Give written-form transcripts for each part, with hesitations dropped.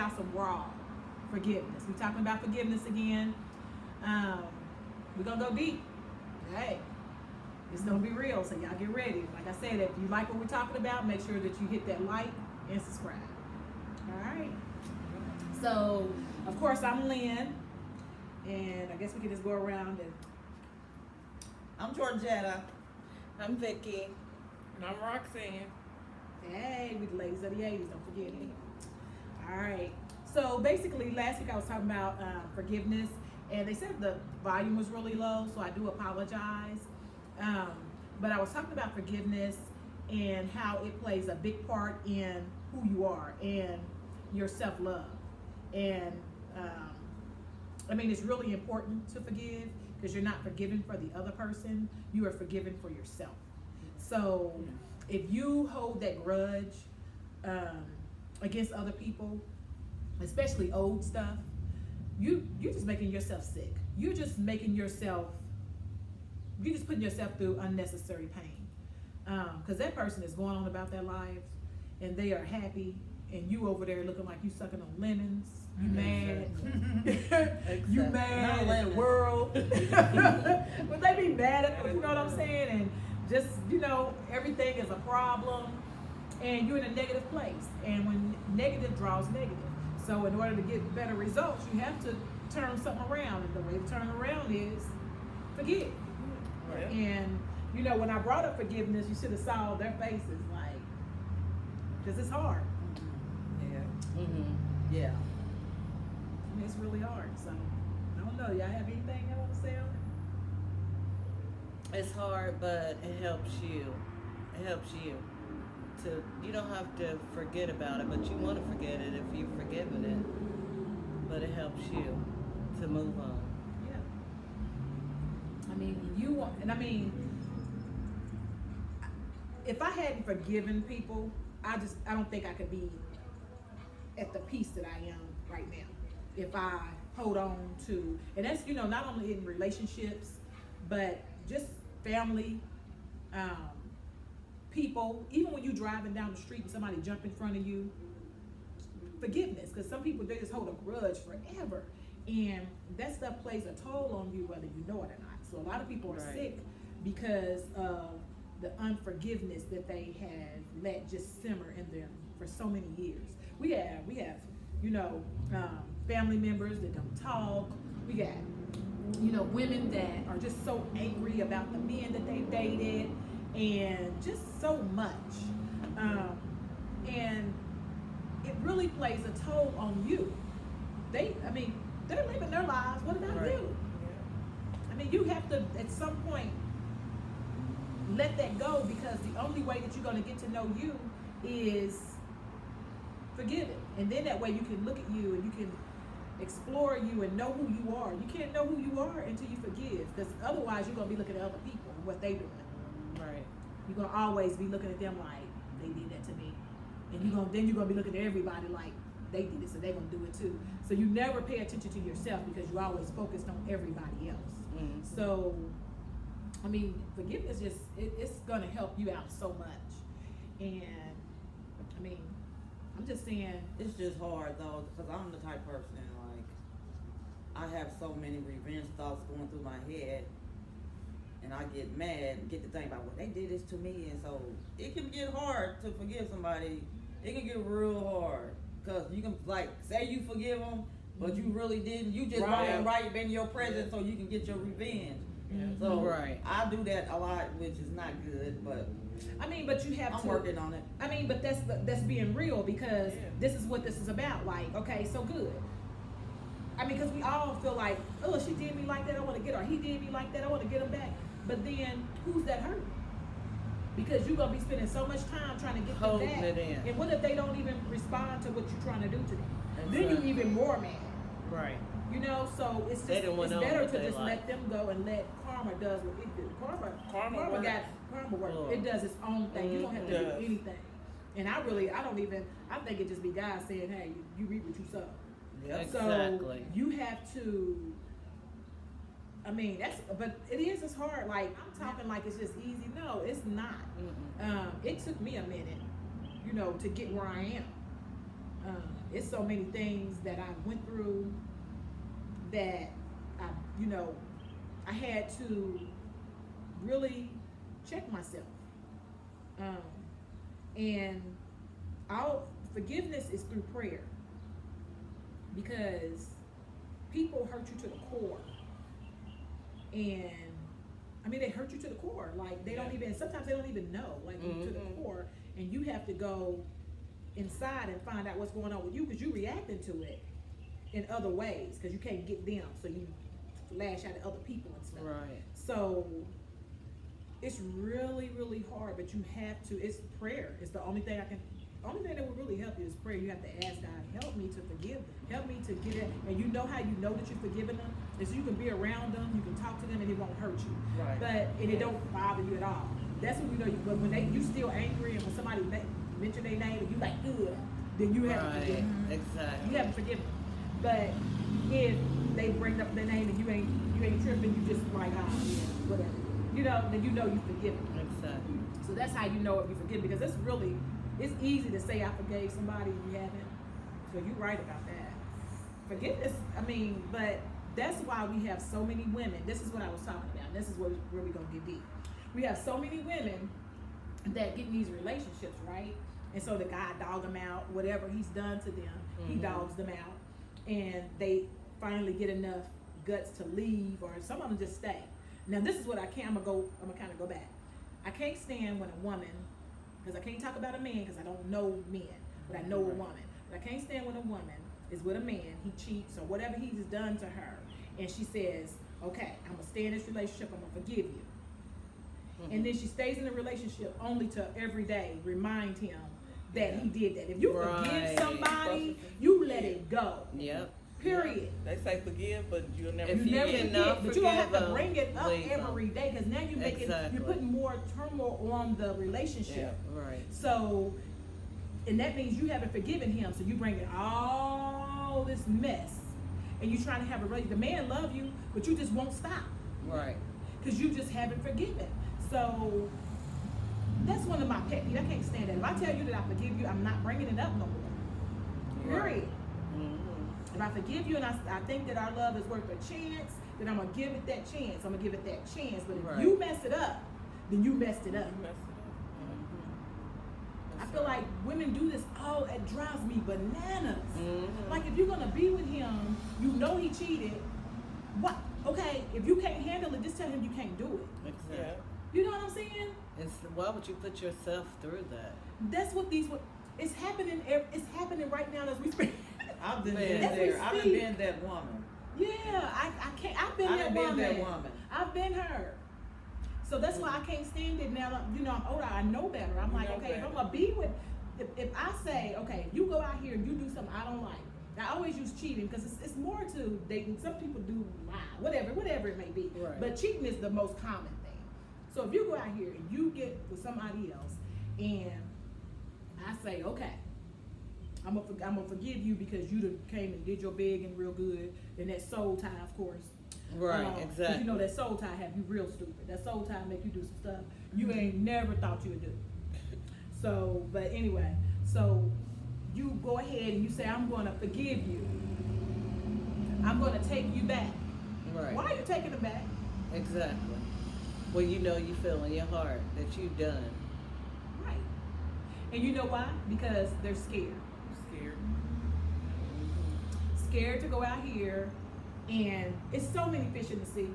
y'all some raw forgiveness. We're talking about forgiveness again. Um, we're gonna go deep. Hey, it's gonna be real, so y'all get ready. Like I said, if you like what we're talking about, make sure that you hit that like and subscribe. All right. So, of course, I'm Lynn, and I guess we can just go around and. I'm Georgetta. I'm Vicky. And I'm Roxanne. Hey, we the ladies of the 80s, don't forget it. All right. So basically, last week I was talking about forgiveness, and they said the volume was really low, so I do apologize. But I was talking about forgiveness and how it plays a big part in who you are and your self-love. And I mean, it's really important to forgive because you're not forgiven for the other person, you are forgiven for yourself. So if you hold that grudge against other people, especially old stuff, you're just making yourself sick. You're just putting yourself through unnecessary pain. Because that person is going on about their lives and they are happy, and you over there looking like you sucking on lemons. You mad. You mad at the world. But they be mad at, you know what I'm saying? And just, everything is a problem. And you're in a negative place. And when negative draws negative. So in order to get better results, you have to turn something around. And the way to turn around is forgive. Right. And, when I brought up forgiveness, you should have saw their faces, like, because it's hard. Yeah. Mm-hmm. Yeah. I mean, it's really hard. So, I don't know. Y'all have anything y'all want to say on it? It's hard, but it helps you. It helps you you don't have to forget about it, but you want to forget it if you've forgiven it. But it helps you to move on. Yeah. I mean, if I hadn't forgiven people, I don't think I could be at the peace that I am right now. If I hold on to, and that's, not only in relationships, but just family, people, even when you're driving down the street and somebody jump in front of you, forgiveness, because some people, they just hold a grudge forever, and that stuff plays a toll on you whether you know it or not. So a lot of people are sick because of the unforgiveness that they have let just simmer in them for so many years. We have family members that don't talk. We got women that are just so angry about the men that they dated, and just so much. And it really plays a toll on you. They're living their lives. What about you? I mean, you have to, at some point, let that go, because the only way that you're going to get to know you is forgive it. And then that way you can look at you and you can explore you and know who you are. You can't know who you are until you forgive, because otherwise you're going to be looking at other people and what they doing. Right. You're going to always be looking at them like, they did that to me. And then you're going to be looking at everybody like, they did it, so they're going to do it too. So you never pay attention to yourself because you're always focused on everybody else. Mm-hmm. So, I mean, forgiveness it's going to help you out so much. And, I mean, I'm just saying. It's just hard though, because I'm the type of person, like, I have so many revenge thoughts going through my head, and I get mad and get to think about, well, they did this to me, and so it can get hard to forgive somebody. It can get real hard, because you can, like, say you forgive them, but you really didn't. You just want right in your presence so you can get your revenge. So I do that a lot, which is not good, but I mean, but you have I'm working on it. I mean, but that's being real, because this is what this is about. Like, okay, so good. I mean, because we all feel like, oh, she did me like that, I want to get her. He did me like that, I want to get him back. But then, who's that hurt? Because you're going to be spending so much time trying to get them Holding back. it in. And what if they don't even respond to what you're trying to do to them? Exactly. Then you're even more mad. Right. So it's They didn't want it's to better know to what just they let them go and let karma does what it do. Karma works. Lord. It does its own thing. You don't have to do Yes. anything. And I think it just be God saying, hey, you reap what you sow. Yep. Exactly. So you have to, I mean, but it's hard. Like, I'm talking like it's just easy. No, it's not. Mm-mm. It took me a minute, to get where I am. It's so many things that I went through that I had to really check myself. And all forgiveness is through prayer, because people hurt you to the core. And I mean, they hurt you to the core. Like they don't even, sometimes they don't even know, like to the core. And you have to go inside and find out what's going on with you, because you reacting to it in other ways, because you can't get them, so you lash out at other people and stuff. Right. So it's really, really hard, but you have to. It's prayer. It's the only thing that will really help you is prayer. You have to ask God, help me to forgive them. Help me to get it. And you know how you know that you've forgiven them? Is you can be around them, you can talk to them, and it won't hurt you. Right. But it don't bother you at all. That's when you know. But when you still angry, and when somebody mention their name and you like, ugh, then you haven't forgiven them. Exactly. You haven't forgiven them. But if they bring up their name and you ain't tripping, you just like, yeah, whatever. Then you know you forgive them. Exactly. So that's how you know if you forgive, because it's easy to say I forgave somebody and you haven't. So you're right about that. Forgiveness, but that's why we have so many women. This is what I was talking about. This is where we're gonna get deep. We have so many women that get in these relationships, right? And so the guy dog them out, whatever he's done to them, he dogs them out, and they finally get enough guts to leave, or some of them just stay. Now this is what I'm gonna kind of go back. I can't stand when a woman, because I can't talk about a man because I don't know men, but I know a woman. But I can't stand when a woman is with a man, he cheats or whatever he's done to her, and she says, okay, I'm gonna stay in this relationship, I'm gonna forgive you. And then she stays in the relationship only to every day remind him that he did that. If you forgive somebody, you let it go. Yep. Period. They say forgive, but you'll never If You you never cannot forget, but you don't have to forgive bring it up leave every day, because now you make Exactly. you're putting more turmoil on the relationship. Right. So, and that means you haven't forgiven him, so you bring in all this mess, and you trying to have a relationship. The man love you, but you just won't stop Right. because you just haven't forgiven. So that's one of my pet peeves. I can't stand that. If I tell you that I forgive you, I'm not bringing it up no more. Period. If I forgive you and I think that our love is worth a chance, then I'm going to give it that chance. I'm going to give it that chance. But if you mess it up, then you messed it up. You mess it I feel like women do this. Oh, it drives me bananas. Like, if you're going to be with him, you know he cheated. What? Okay, if you can't handle it, just tell him you can't do it. up. Exactly. Yeah. You know what I'm saying? Why would you put yourself through that? That's what it's happening. It's happening right now as we speak. I've been Man. there. I've Speak. been that woman. Yeah, I can't. I've been that woman. I've been her. So that's why I can't stand it now. I'm older. I know better. I'm like, know okay, if better. I'm gonna be with, if I say, okay, if you go out here and you do something I don't like. I always use cheating because it's more to dating. Some people do lie, whatever it may be. Right. But cheating is the most common thing. So if you go out here and you get with somebody else, and I say, okay, I'm gonna forgive you because you done came and did your big and real good, and that soul tie, of course. Right, 'Cause exactly. you know that soul tie have you real stupid. That soul tie make you do some stuff you ain't never thought you would do. So, but anyway, so you go ahead and you say, I'm gonna forgive you. I'm gonna take you back. Right. Why are you taking them back? Exactly. Well, you know you feel in your heart that you've done. Right. And you know why? Because they're scared. Scared. Scared to go out here, and it's so many fish in the sea.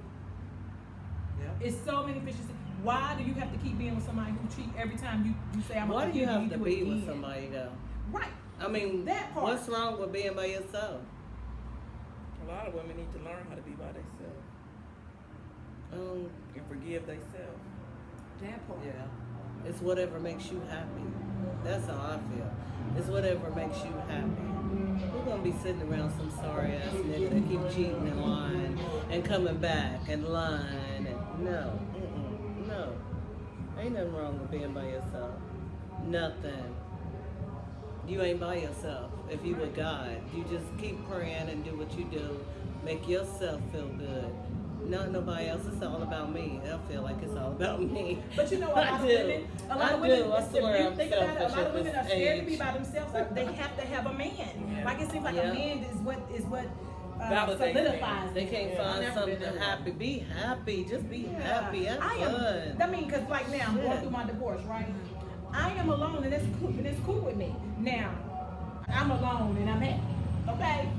Yeah. It's so many fish in the sea. Why do you have to keep being with somebody who cheat every time you say I'm Why gonna do you forgive have to do be it with again? somebody though? Right. I mean, That part. what's wrong with being by yourself? A lot of women need to learn how to be by themselves and forgive themselves. That part. Yeah. It's whatever makes you happy. That's how I feel. It's whatever makes you happy. We're gonna be sitting around some sorry ass nigga that keep cheating and lying and coming back and lying and no, no. Ain't nothing wrong with being by yourself. Nothing. You ain't by yourself. If you with God, you just keep praying and do what you do. Make yourself feel good. not nobody else. It's all about me. I feel like it's all about me. But you know, a lot of I women, do. a lot of I women, do. I if swear you I'm think about it, a selfish lot of at women this are scared to be age. by themselves. They have to have a man. Yeah. Like it seems like Yeah. a man is what Validates solidifies. They it. can't Yeah, find I've never been something that happy. Be happy. Just be Yeah. happy. Have I fun. am. I mean, cause like now I'm Yeah. going through my divorce, right? I am alone, and it's cool with me. Now, I'm alone and I'm happy. Okay,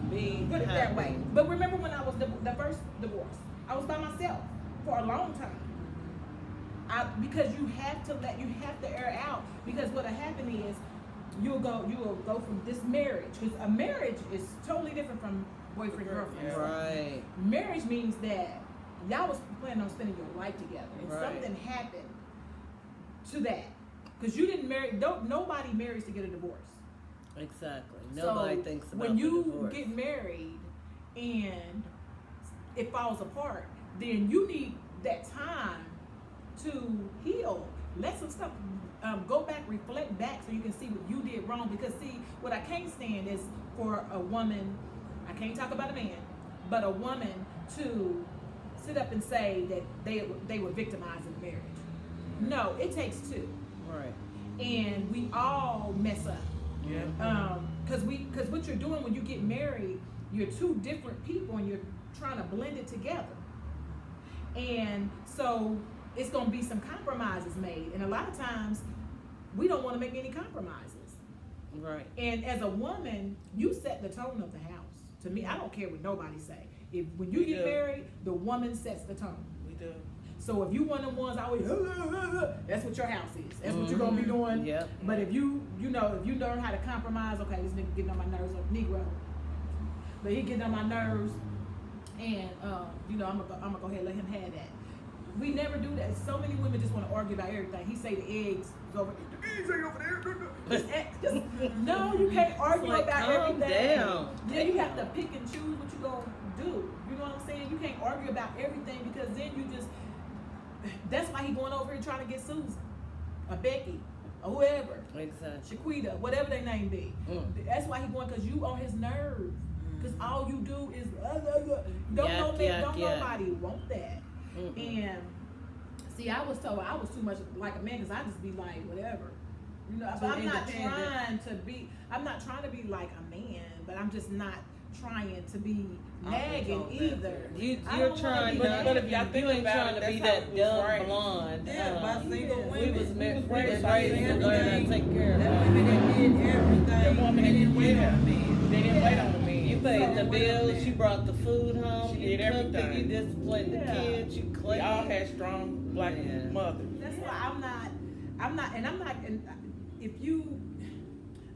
Be put it happy. that way. But remember when I was the first divorce, I was by myself for a long time. Because you have to air out, because what'll happen is you'll go from this marriage, because a marriage is totally different from boyfriend girlfriend. Yeah. Right. Marriage means that y'all was planning on spending your life together, and Right. something happened to that, because you didn't marry. Nobody marries to get a divorce. Exactly. Nobody So thinks about when the you divorce. get married and it falls apart, then you need that time to heal. Let some stuff go back, reflect back, so you can see what you did wrong. Because see, what I can't stand is for a woman. I can't talk about a man, but a woman to sit up and say that they were victimized in the marriage. No, it takes two, Right. and we all mess up. Yeah. Because what you're doing when you get married, you're two different people and you're trying to blend it together. And so it's going to be some compromises made. And a lot of times we don't want to make any compromises. Right. And as a woman, you set the tone of the house. To me, I don't care what nobody say. When you We get do. married, the woman sets the tone. We do. So if you one of the ones always, that's what your house is. That's what you're gonna be doing. Yep. But if you learn how to compromise, okay, this nigga getting on my nerves, or Negro, but he getting on my nerves, and I'm gonna go ahead and let him have that. We never do that. So many women just want to argue about everything. He say the eggs is over. The eggs ain't over there. No, you can't argue Like, about calm everything. down. Yeah, you have to pick and choose what you gonna do. You know what I'm saying? You can't argue about everything, because then you just. That's why he going over here trying to get Susan, or Becky, or whoever, Exactly. Shaquita, whatever their name be. That's why he going, because you on his nerves. Because all you do is don't nobody want that. And see, I was told I was too much like a man, because I just be like whatever, But Too I'm not independent. trying to be. I'm not trying to be like a man, but I'm just not trying to be I've been nagging told that either. too. I You're don't wanna trying be not. But if y'all nagging. think You ain't about trying it, to be that's how that we was dumb raised. blonde. Yeah, by single Yeah. women. We was raised raised to everything. learn how to take care of That us. women that did everything. The woman They that didn't wait yeah. on the man. They didn't wait on the man. You paid the So- bills, you brought the food home, She you did cooked it, everything. you disciplined the Yeah. kids, you We cleaned. all had strong black Yeah. mothers. That's why I'm not, and if you,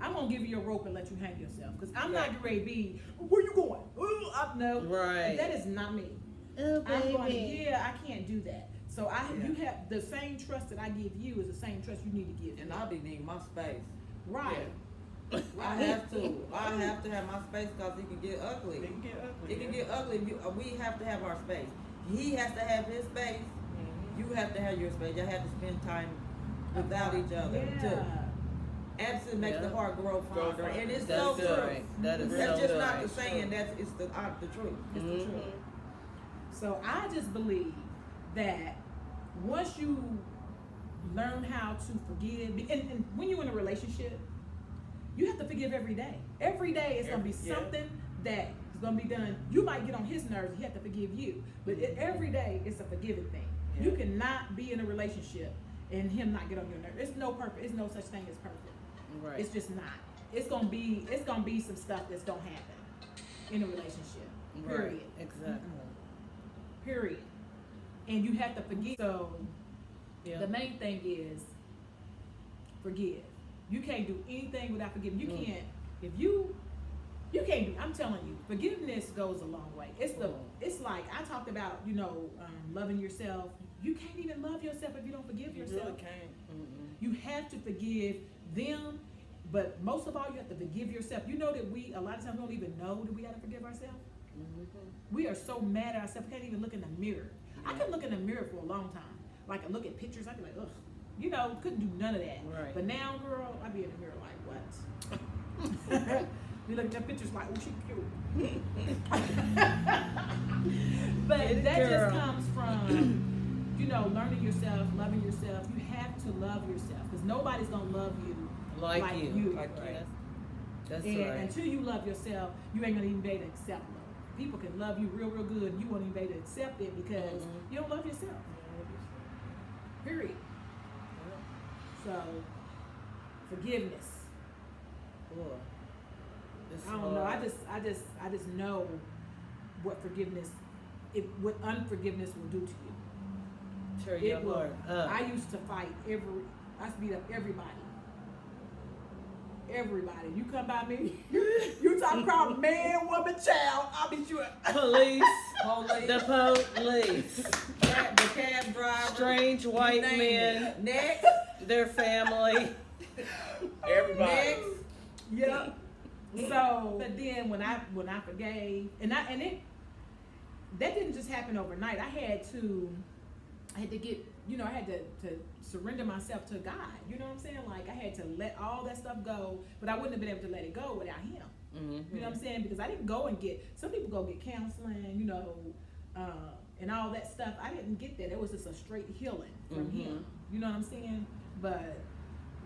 I'm gonna give you a rope and let you hang yourself, because I'm not getting ready to be, where you going? Ooh, no. Right. That is not me. Oh, I'm going, baby. I can't do that. So you have the same trust that I give you is the same trust you need to give And me. I be needing my space. Right. I have to. I have to have my space, because it can get ugly. They can get ugly. It can get ugly. We have to have our space. He has to have his space. Mhm. You have to have your space. You have to spend time without each other too. Yeah. Absence makes the Yeah. heart grow Grow fonder, fonder. and it's That's so good. true. Right. That is That's so just good. not the saying. It's the truth. It's the Mhm. truth. So I just believe that once you learn how to forgive, and when you're in a relationship, you have to forgive every day. Every day it's gonna be Yeah. something that is gonna be done. You might get on his nerves, he have to forgive you. But every day it's a forgiving thing. You Yeah. cannot be in a relationship and him not get on your nerves. It's no such thing as perfect. Right. It's just not. It's gonna be some stuff that's gonna happen in a relationship. Period. Right. Exactly. Period. And you have to forgive. So Yeah. the main thing is forgive. You can't do anything without forgiving. You Mm. can't. If you can't do. I'm telling you, forgiveness goes a long way. It's like I talked about. Loving yourself. You can't even love yourself if you don't forgive You yourself. really can't. You have to forgive them, but most of all, you have to forgive yourself. You know that a lot of times we don't even know that we got to forgive ourselves. We are so mad at ourselves, we can't even look in the mirror. I couldn't look in the mirror for a long time. Like, I look at pictures, I'd be like, ugh. Couldn't do none of that. Right. But now, girl, I be in the mirror like, what? You look at your pictures like, oh, she cute. But Get it, that girl. just comes from, you know, learning yourself, loving yourself. You have to love yourself because nobody's gonna love you Like like you. you. Like Right. That's And right. until you love yourself, you ain't gonna even be able to accept love. People can love you real, real good, and you won't even be able to accept it because Mhm. you don't love yourself. Period. So, forgiveness. Boy, it's I don't know. hard. I just know what forgiveness, what unforgiveness will do to you. Tear your It will. heart up. I used to fight I used to beat up everybody. Everybody. You come by me, you talk about man, woman, child, I'll beat you up. Police, Police, the police, the cab driver, strange white you name men, it. Next, their family. Everybody. next. Yep. So, but then when I forgave, and it that didn't just happen overnight. I had to get, you know, I had to surrender myself to God. You know what I'm saying? Like I had to let all that stuff go, but I wouldn't have been able to let it go without Him. Mm-hmm. You know what I'm saying? Because I didn't go and get. Some people go get counseling, you know, and all that stuff. I didn't get that. It was just a straight healing from Mhm. Him. You know what I'm saying? But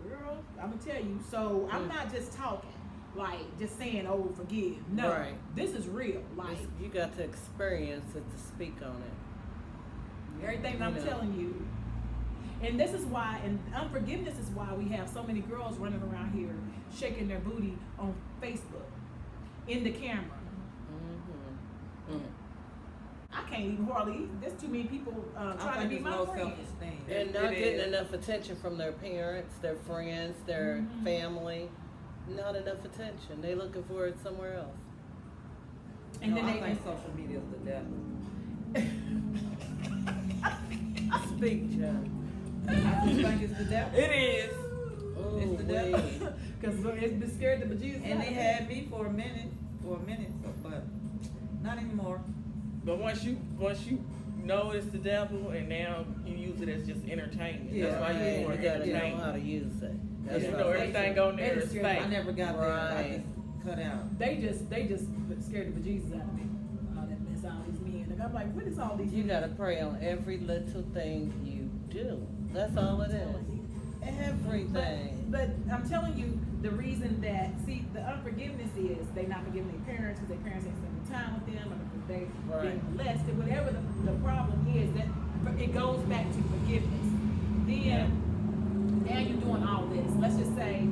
girl, I'm gonna tell you. So I'm not just talking, like just saying, "Oh, forgive." No, Right. this is real. Like You got to experience it to speak on it. everything that I'm You know. telling you. And this is why, and unforgiveness is why we have so many girls running around here shaking their booty on Facebook, in the camera. Mm-hmm. Mm. I can't even hardly. There's too many people I trying to think be it's my low friend. self-esteem. And It not getting is. enough attention from their parents, their friends, their Mhm. family. Not enough attention. They looking for it somewhere else. And No, then I they think social media is the devil. Speak, John. You think it's the devil? It is. Ooh, It's the devil. wee. Because it's been scared the bejesus And out they of me. had me for a minute, so, but not anymore. But once you know it's the devil, and now you use it as just entertainment. Yeah, That's why you Right, use you it gotta for know how entertainment. to use it. Because That's you right. know everything on there is They fake. I never got there. I Right. just cut out. They just scared the bejesus out of me. All that mess, all these men. And I'm like, what is all these? You men? gotta pray on every little thing you do. That's all it is. Everything. But I'm telling you, the reason that the unforgiveness is they not forgiving their parents because their parents ain't spending time with them, or because they been Right. molested, whatever the problem is, that it goes back to forgiveness. Then now you're doing all this. Let's just say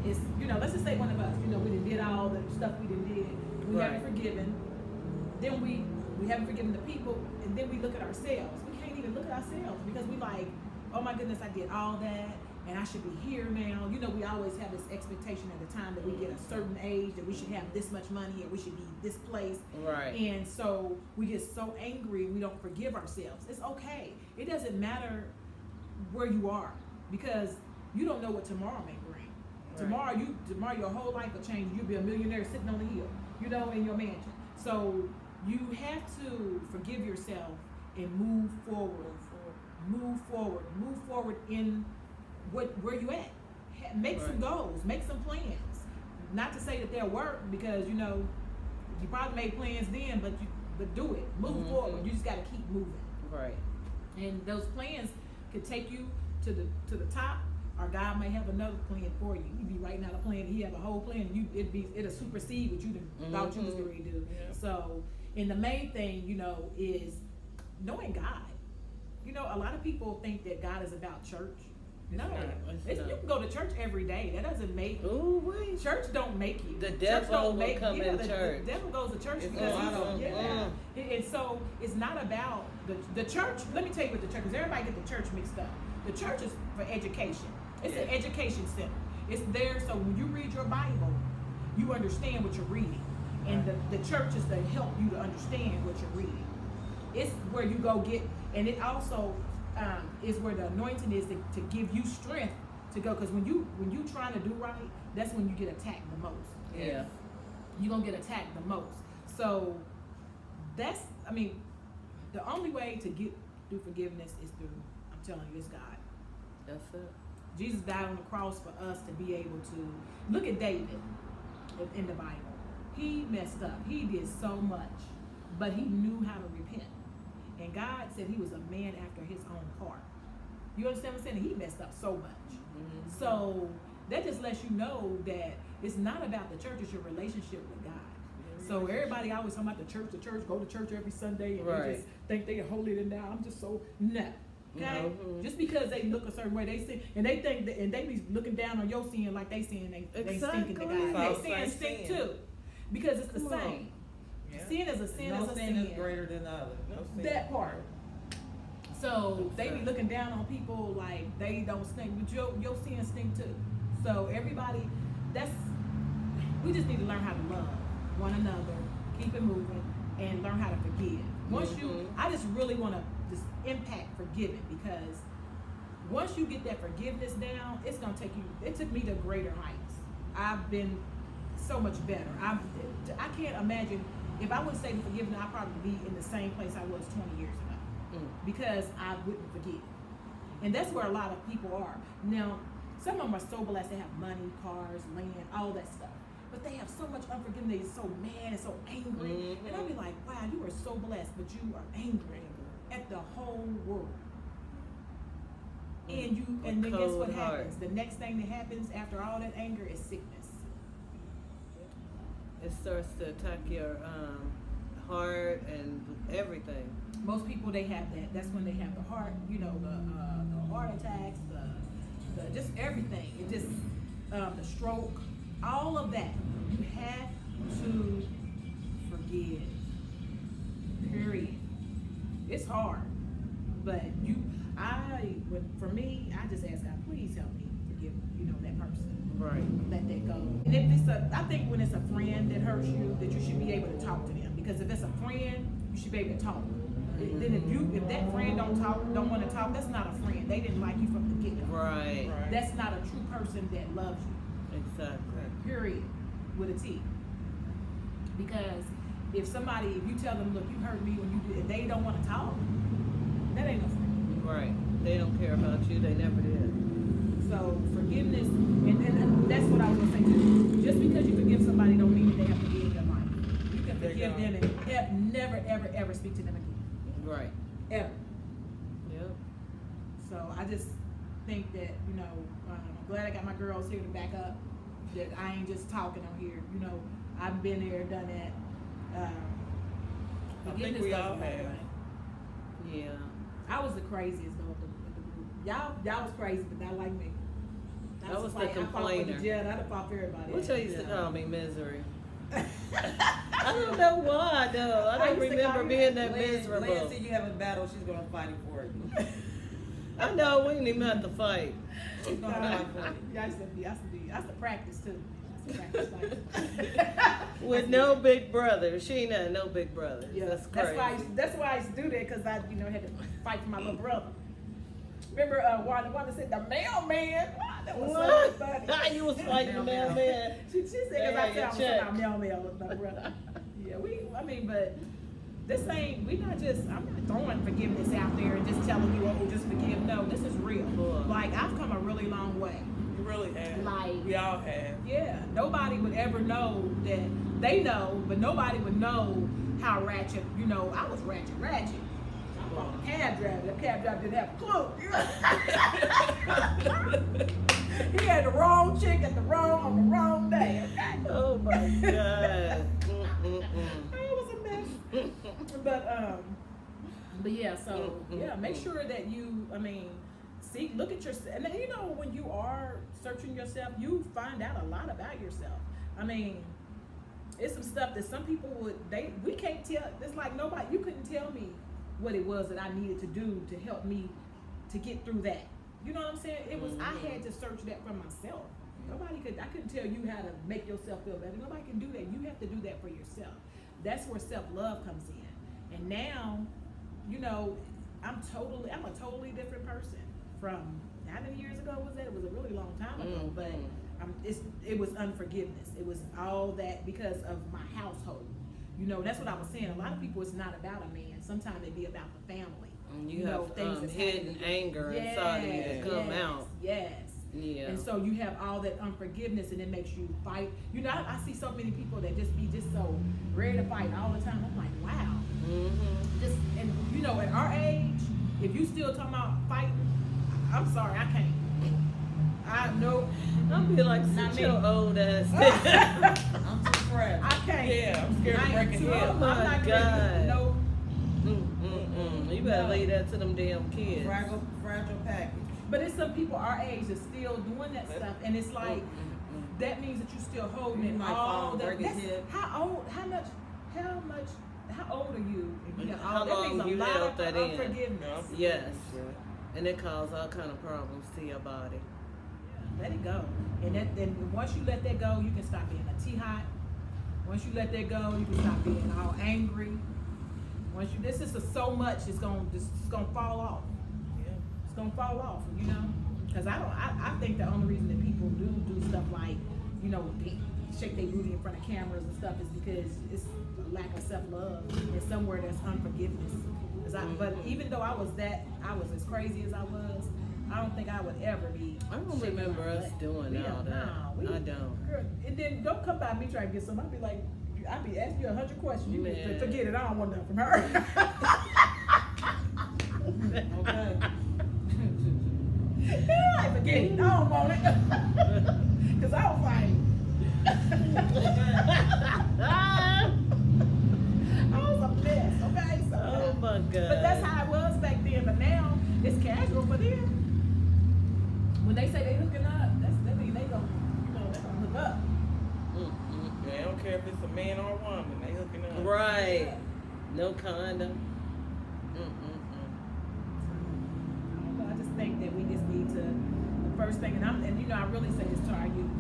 it's, you know, let's just say one of us, you know, we did all the stuff we did. We Right. haven't forgiven. Then we haven't forgiven the people, and then we look at ourselves. We can't even look at ourselves because we like, oh my goodness, I did all that, and I should be here now. You know, we always have this expectation at the time that we get a certain age that we should have this much money or we should be this place. Right. And so we get so angry, we don't forgive ourselves. It's okay. It doesn't matter where you are because you don't know what tomorrow may bring. Right. Tomorrow your whole life will change. You'll be a millionaire sitting on the hill, you know, in your mansion. So you have to forgive yourself and move forward. Move forward in where you at. Make some Right. goals, make some plans. Not to say that they'll work because, you know, you probably made plans then, but do it. Move Mhm. forward. You just got to keep moving. Right. And those plans could take you to the top, or God may have another plan for you. You be writing out a plan, He have a whole plan, and it'll supersede what you thought you was Mhm. going to do. Yeah. So, and the main thing, you know, is knowing God. You know, a lot of people think that God is about church. No, not. It's you not. can go to church every day. That doesn't make Ooh, wait. church don't make you. The Church devil don't will come in the church. devil goes to church It's because a lot of he's, them. And so it's not about the church. Let me tell you what the church is. Everybody get the church mixed up. The church is for education. It's an Yeah. education center. It's there so when you read your Bible, you understand what you're reading, and the church is to help you to understand what you're reading. It's where you go get, and it also is where the anointing is to give you strength to go. Because when you trying to do right, that's when you get attacked the most. Yeah. You're gonna get attacked the most. So that's, I mean, the only way to get through forgiveness is through, I'm telling you, it's God. That's it. Jesus died on the cross for us to be able to look at David. in the Bible. He messed up. He did so much, but he knew how to repent. And God said he was a man after his own heart. You understand what I'm saying? He messed up so much. Mhm. So that just lets you know that it's not about the church, it's your relationship with God. So everybody always talking about the church, go to church every Sunday, and they Right. just think they are holier than thou. I'm just so no. Okay? Mhm. Just because they look a certain way, they sin, and they think that, and they be looking down on your sin like they sin, they stinking to Exactly. God. It's all They sin the stink same sin. too, because it's the Come on. same. Yeah. Sin is a sin No is a sin is greater than the other. No sin. That part. So they be looking down on people like they don't stink, but your sin stink too. So everybody, we just need to learn how to love one another, keep it moving, and learn how to forgive. Once Mhm. I just really want to just impact forgiving, because once you get that forgiveness down, it's gonna take you. It took me to greater heights. I've been so much better. I can't imagine if I wouldn't say forgiveness, I'd probably be in the same place I was 20 years ago, because I wouldn't forgive. And that's where a lot of people are. Now, some of them are so blessed, they have money, cars, land, all that stuff. But they have so much unforgiveness, they're so mad and so angry. Mhm. And I'd be like, wow, you are so blessed, but you are angry at the whole world. And then guess what Cold heart. happens? The next thing that happens after all that anger is sickness. It starts to attack your heart and everything. Most people, they have that. That's when they have the heart, the heart attacks, the just everything. It just the stroke, all of that. You have to forgive. Period. It's hard, but for me, I just ask God, please help me forgive, that person. Right. Let that go. And if I think when it's a friend that hurts you, that you should be able to talk to them. Because if it's a friend, you should be able to talk. Then if that friend don't want to talk, that's not a friend. They didn't like you from the get-go. Right. Right. That's not a true person that loves you. Exactly. Period. With a T. Because if you tell them, look, you hurt me when you did, if they don't want to talk, that ain't no friend. Right. They don't care about you. They never did. So forgiveness, and that's what I was gonna say too. Just because you forgive somebody don't mean that they have to be in your life. You can There you forgive go. them and never, ever, ever speak to them again. Right. Ever. Yep. So I just think that, I'm glad I got my girls here to back up, that I ain't just talking on here. I've been there, done that. I think Forgiveness we goes a all long have. way. Yeah. I was the craziest though of the group. Y'all was crazy, but not like me. I was the I fought with complainer. the Jed. I'd have fought for everybody. What y'all used to Yeah. call me misery? I don't know why though. I I don't used to remember call being that Lance miserable. see you have a battle, she's gonna fight it for you. I know we didn't even have to fight. She's gonna fight for you. Yeah, I used to practice too. I used to practice like With no big brother. She ain't had no big brother. Yeah, That's crazy. That's why I used to do that, because I, had to fight for my little brother. Remember, Wanda said the mailman. That was so funny. You was fighting the mailman. She said, because I said I was talking about mailman with my brother. Yeah, but this ain't. I'm not throwing forgiveness out there and just telling you, oh, just forgive. No, this is real. Cool. Like I've come a really long way. You really have. Like- we all have. Yeah, nobody would ever know that they know, but nobody would know how ratchet. I was ratchet. I fought a cab driver. The cab driver didn't have a clue. He had the wrong chick on the wrong day. Okay? Oh my God. Mm-mm-mm. It was a mess. But yeah, so yeah, make sure that you, look at yourself. And then, when you are searching yourself, you find out a lot about yourself. It's some stuff that some people we can't tell. It's like you couldn't tell me what it was that I needed to do to help me to get through that. You know what I'm saying? It was, I had to search that for myself. I couldn't tell you how to make yourself feel better. Nobody can do that. You have to do that for yourself. That's where self-love comes in. And now, I'm a totally different person from how many years ago was that? It was a really long time ago, but it was unforgiveness. It was all that because of my household. That's what I was saying. A lot of people, it's not about a man. Sometimes it be about the family. You have things that's hidden happening. anger inside of you that come yes, out. Yes. Yeah. And so you have all that unforgiveness, and it makes you fight. You know, I see so many people that just be just so ready to fight all the time. I'm like, wow. Mm-hmm. Just, and you know, at our age, if you still talking about fighting, I'm sorry, I can't. I know. I'll be like, Not sit me. your old ass down. I'm too fragile. I can't. Yeah, I'm scared to I break ain't a too hip. old. Oh my I'm not God. ready. No. You better No. leave that to them damn kids. Fragile package. But it's some people our age that's still doing that stuff, and it's like that means that you still holding You it might all fall, the. break his That's, hip. how old? How old are you? If you got How all, that long means a you lot held of that in? unforgiveness. Yes. And it causes all kind of problems to your body. Let it go, and then once you let that go, you can stop being a tea-hot. Once you let that go, you can stop being all angry. Once you, this is so much, it's gonna fall off. Yeah. It's gonna fall off, you know. Because I think the only reason that people do stuff like, you know, shake their booty in front of cameras and stuff is because it's a lack of self-love, and somewhere there's unforgiveness. But even though I was as crazy as I was, I don't think I would ever be. I don't shaking remember my us butt. doing We all don't- that. nah, I don't. Girl, and then don't come by me trying to get some. I'd be like, I'd be asking you 100 questions. You Man. can forget it. I don't want nothing from her. Okay. I forget it. I don't want it. Cause I was like, I was a mess. Okay, so. Oh my God. But that's how it was back then. But now it's casual for them. When they say they hooking up, that mean they gonna hook up. Mm-mm. Yeah, I don't care if it's a man or a woman, they hooking up. Right. No condom. I just think that we just need to, the first thing, and you know, I really say this to our youth,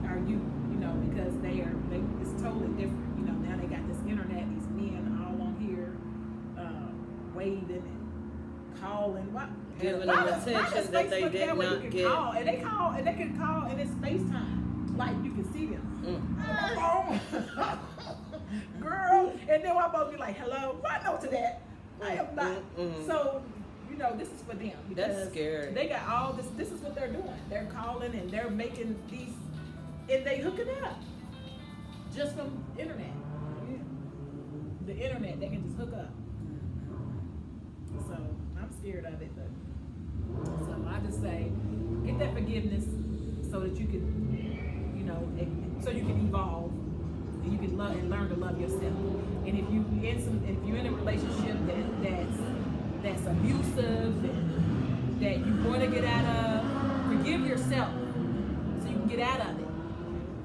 you know, because it's totally different. You know, now they got this internet, these men all on here, waving and calling. Giving Why them does attention that they Facebook did have where not you can get. Call, and they can call, and it's FaceTime, like you can see them. Girl, and then I'm supposed to be like, hello, why no to that? I am not. So, you know, this is for them. Because That's scary. They got all this is what they're doing. They're calling and they're making these, and they hooking up. Just from internet. The internet, they can just hook up. So, I'm scared of it, but, so I just say, get that forgiveness so that you can, you know, so you can evolve. And you can love and learn to love yourself. And if you're in a relationship that's abusive and that you want to get out of, forgive yourself so you can get out of it.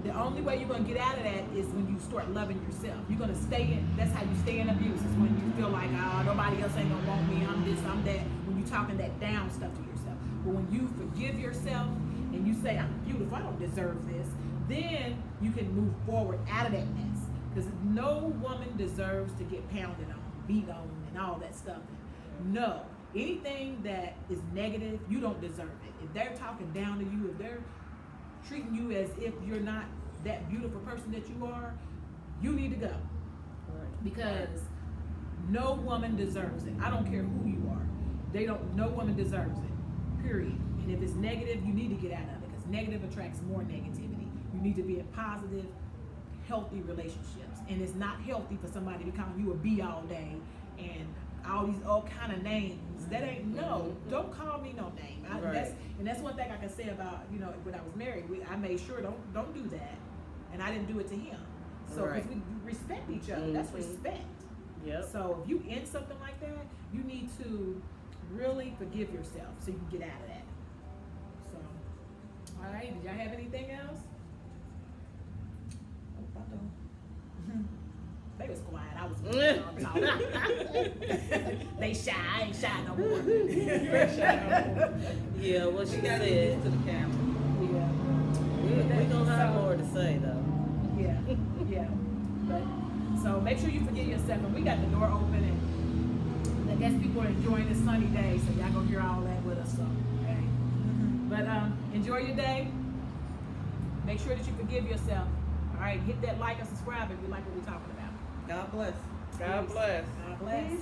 The only way you're gonna get out of that is when you start loving yourself. You're gonna stay in. That's how you stay in abuse. Is when you feel like, nobody else ain't gonna want me. I'm this, I'm that. When you're talking that down stuff to yourself. But when you forgive yourself and you say, I'm beautiful, I don't deserve this, then you can move forward out of that mess. Because no woman deserves to get pounded on, beat on, and all that stuff. No. Anything that is negative, you don't deserve it. If they're talking down to you, if they're treating you as if you're not that beautiful person that you are, you need to go. Because no woman deserves it. I don't care who you are. No woman deserves it. Period. And if it's negative, you need to get out of it. Because negative attracts more negativity. You need to be in positive, healthy relationships. And it's not healthy for somebody to call you a B all day and all kind of names. That ain't, no, don't call me no name. That's one thing I can say about, you know, when I was married, I made sure don't do that. And I didn't do it to him. So because we respect each other, that's respect. Yep. So if you in something like that, you need to really forgive yourself so you can get out of that. So, all right, did y'all have anything else? They was quiet. I was talking. They shy. I ain't shy no more. Yeah, what she We gotta get said. used to the camera. Yeah. We gonna have more to say though. Yeah. But so make sure you forgive yourself. And we got the door open, and I guess people are enjoying this sunny day, so y'all gonna hear all that with us. So, okay. But enjoy your day. Make sure that you forgive yourself. All right, hit that like and subscribe if you like what we're talking about. God bless. God bless. God bless.